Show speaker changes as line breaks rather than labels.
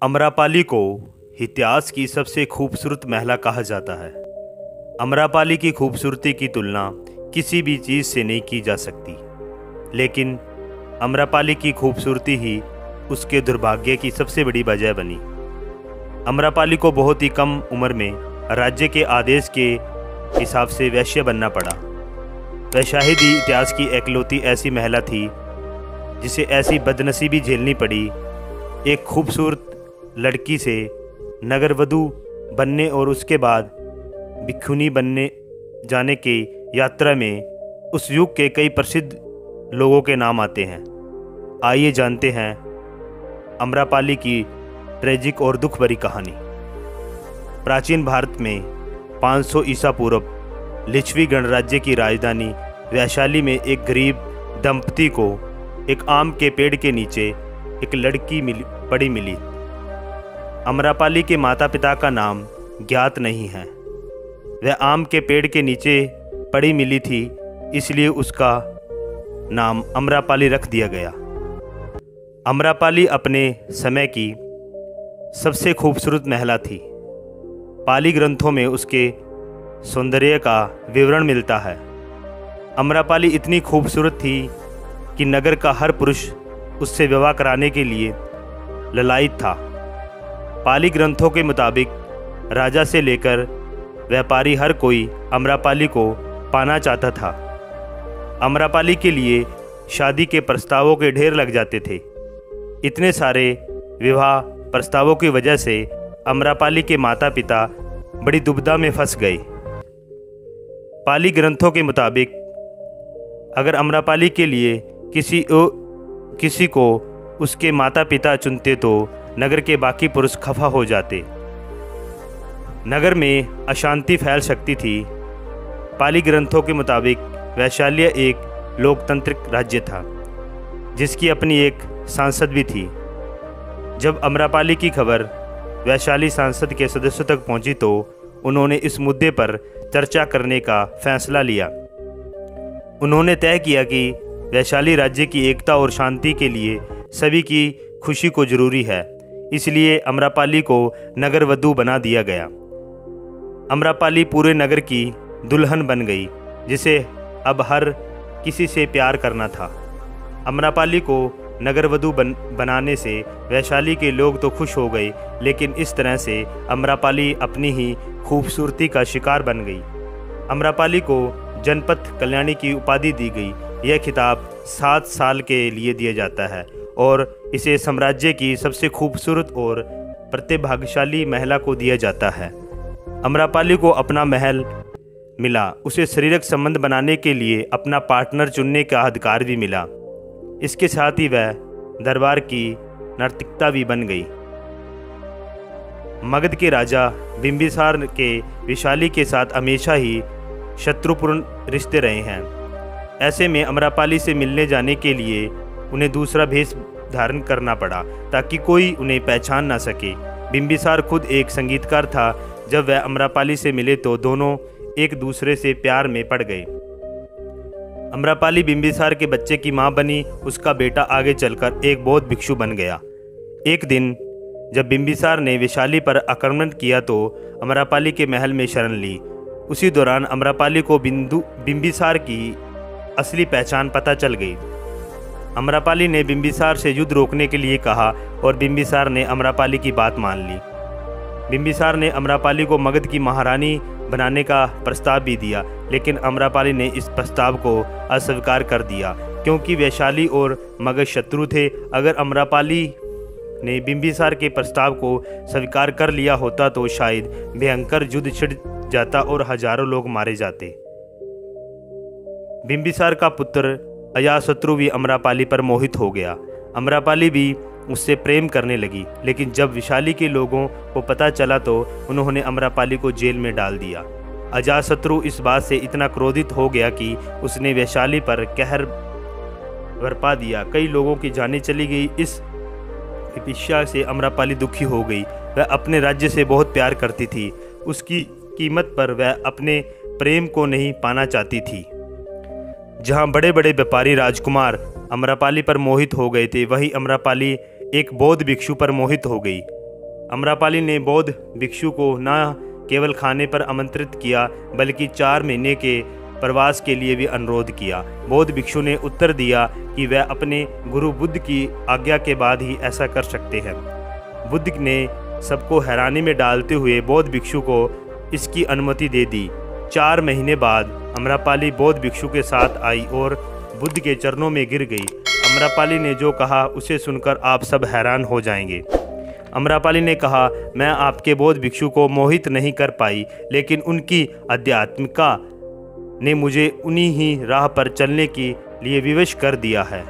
अमरापाली को इतिहास की सबसे खूबसूरत महिला कहा जाता है। अमरापाली की खूबसूरती की तुलना किसी भी चीज़ से नहीं की जा सकती, लेकिन अमरापाली की खूबसूरती ही उसके दुर्भाग्य की सबसे बड़ी वजह बनी। अमरापाली को बहुत ही कम उम्र में राज्य के आदेश के हिसाब से वैश्य बनना पड़ा। वह शायद ही इतिहास की एकलौती ऐसी महिला थी जिसे ऐसी बदनसीबी झेलनी पड़ी। एक खूबसूरत लड़की से नगरवधु बनने और उसके बाद भिक्षुनी बनने जाने की यात्रा में उस युग के कई प्रसिद्ध लोगों के नाम आते हैं। आइए जानते हैं अमरापाली की ट्रेजिक और दुख भरी कहानी। प्राचीन भारत में 500 ईसा पूर्व लिच्छवी गणराज्य की राजधानी वैशाली में एक गरीब दंपति को एक आम के पेड़ के नीचे एक लड़की पड़ी मिली। अमरापाली के माता पिता का नाम ज्ञात नहीं है। वह आम के पेड़ के नीचे पड़ी मिली थी, इसलिए उसका नाम अमरापाली रख दिया गया। अमरापाली अपने समय की सबसे खूबसूरत महिला थी। पाली ग्रंथों में उसके सौंदर्य का विवरण मिलता है। अमरापाली इतनी खूबसूरत थी कि नगर का हर पुरुष उससे विवाह कराने के लिए ललायित था। पाली ग्रंथों के मुताबिक राजा से लेकर व्यापारी हर कोई अमरापाली को पाना चाहता था। अमरापाली के लिए शादी के प्रस्तावों के ढेर लग जाते थे। इतने सारे विवाह प्रस्तावों की वजह से अमरापाली के माता पिता बड़ी दुविधा में फंस गए। पाली ग्रंथों के मुताबिक अगर अमरापाली के लिए किसी को उसके माता पिता चुनते तो नगर के बाकी पुरुष खफा हो जाते। नगर में अशांति फैल सकती थी। पाली ग्रंथों के मुताबिक वैशाल्य एक लोकतांत्रिक राज्य था जिसकी अपनी एक सांसद भी थी। जब अमरापाली की खबर वैशाली सांसद के सदस्यों तक पहुंची तो उन्होंने इस मुद्दे पर चर्चा करने का फैसला लिया। उन्होंने तय किया कि वैशाली राज्य की एकता और शांति के लिए सभी की खुशी को जरूरी है, इसलिए अमरापाली को नगरवधु बना दिया गया। अमरापाली पूरे नगर की दुल्हन बन गई, जिसे अब हर किसी से प्यार करना था। अमरापाली को नगरवधु बनाने से वैशाली के लोग तो खुश हो गए, लेकिन इस तरह से अमरापाली अपनी ही खूबसूरती का शिकार बन गई। अमरापाली को जनपद कल्याणी की उपाधि दी गई। यह खिताब 7 साल के लिए दिया जाता है और इसे साम्राज्य की सबसे खूबसूरत और प्रतिभाशाली महिला को दिया जाता है। अमरापाली को अपना महल मिला। उसे शारीरिक संबंध बनाने के लिए अपना पार्टनर चुनने का अधिकार भी मिला। इसके साथ ही वह दरबार की नर्तकिता भी बन गई। मगध के राजा बिंबिसार के वैशाली के साथ हमेशा ही शत्रुपूर्ण रिश्ते रहे हैं। ऐसे में अमरापाली से मिलने जाने के लिए उन्हें दूसरा भेष धारण करना पड़ा ताकि कोई उन्हें पहचान ना सके। बिंबिसार खुद एक संगीतकार था। जब वह अमरापाली से मिले तो दोनों एक दूसरे से प्यार में पड़ गए। अमरापाली बिंबिसार के बच्चे की मां बनी। उसका बेटा आगे चलकर एक बौद्ध भिक्षु बन गया। एक दिन जब बिंबिसार ने वैशाली पर आक्रमण किया तो अमरापाली के महल में शरण ली। उसी दौरान अमरापाली को बिंबिसार की असली पहचान पता चल गई। अमरापाली ने बिंबिसार से युद्ध रोकने के लिए कहा और बिंबिसार ने अमरापाली की बात मान ली। बिंबिसार ने अमरापाली को मगध की महारानी बनाने का प्रस्ताव भी दिया, लेकिन अमरापाली ने इस प्रस्ताव को अस्वीकार कर दिया क्योंकि वैशाली और मगध शत्रु थे। अगर अमरापाली ने बिंबिसार के प्रस्ताव को स्वीकार कर लिया होता तो शायद भयंकर युद्ध छिड़ जाता और हजारों लोग मारे जाते। बिंबिसार का पुत्र अजातशत्रु भी अमरापाली पर मोहित हो गया। अमरापाली भी उससे प्रेम करने लगी, लेकिन जब वैशाली के लोगों को पता चला तो उन्होंने अमरापाली को जेल में डाल दिया। अजातशत्रु इस बात से इतना क्रोधित हो गया कि उसने वैशाली पर कहर बरपा दिया। कई लोगों की जानें चली गई। इस विपत्ति से अमरापाली दुखी हो गई। वह अपने राज्य से बहुत प्यार करती थी। उसकी कीमत पर वह अपने प्रेम को नहीं पाना चाहती थी। जहां बड़े बड़े व्यापारी राजकुमार अमरापाली पर मोहित हो गए थे, वहीं अमरापाली एक बौद्ध भिक्षु पर मोहित हो गई। अम्रपाली ने बौद्ध भिक्षु को न केवल खाने पर आमंत्रित किया बल्कि 4 महीने के प्रवास के लिए भी अनुरोध किया। बौद्ध भिक्षु ने उत्तर दिया कि वह अपने गुरु बुद्ध की आज्ञा के बाद ही ऐसा कर सकते हैं। बुद्ध ने सबको हैरानी में डालते हुए बौद्ध भिक्षु को इसकी अनुमति दे दी। 4 महीने बाद अम्रपाली बौद्ध भिक्षु के साथ आई और बुद्ध के चरणों में गिर गई। अम्रपाली ने जो कहा उसे सुनकर आप सब हैरान हो जाएंगे। अम्रपाली ने कहा, मैं आपके बौद्ध भिक्षु को मोहित नहीं कर पाई, लेकिन उनकी आध्यात्मिकता ने मुझे उन्हीं ही राह पर चलने के लिए विवश कर दिया है।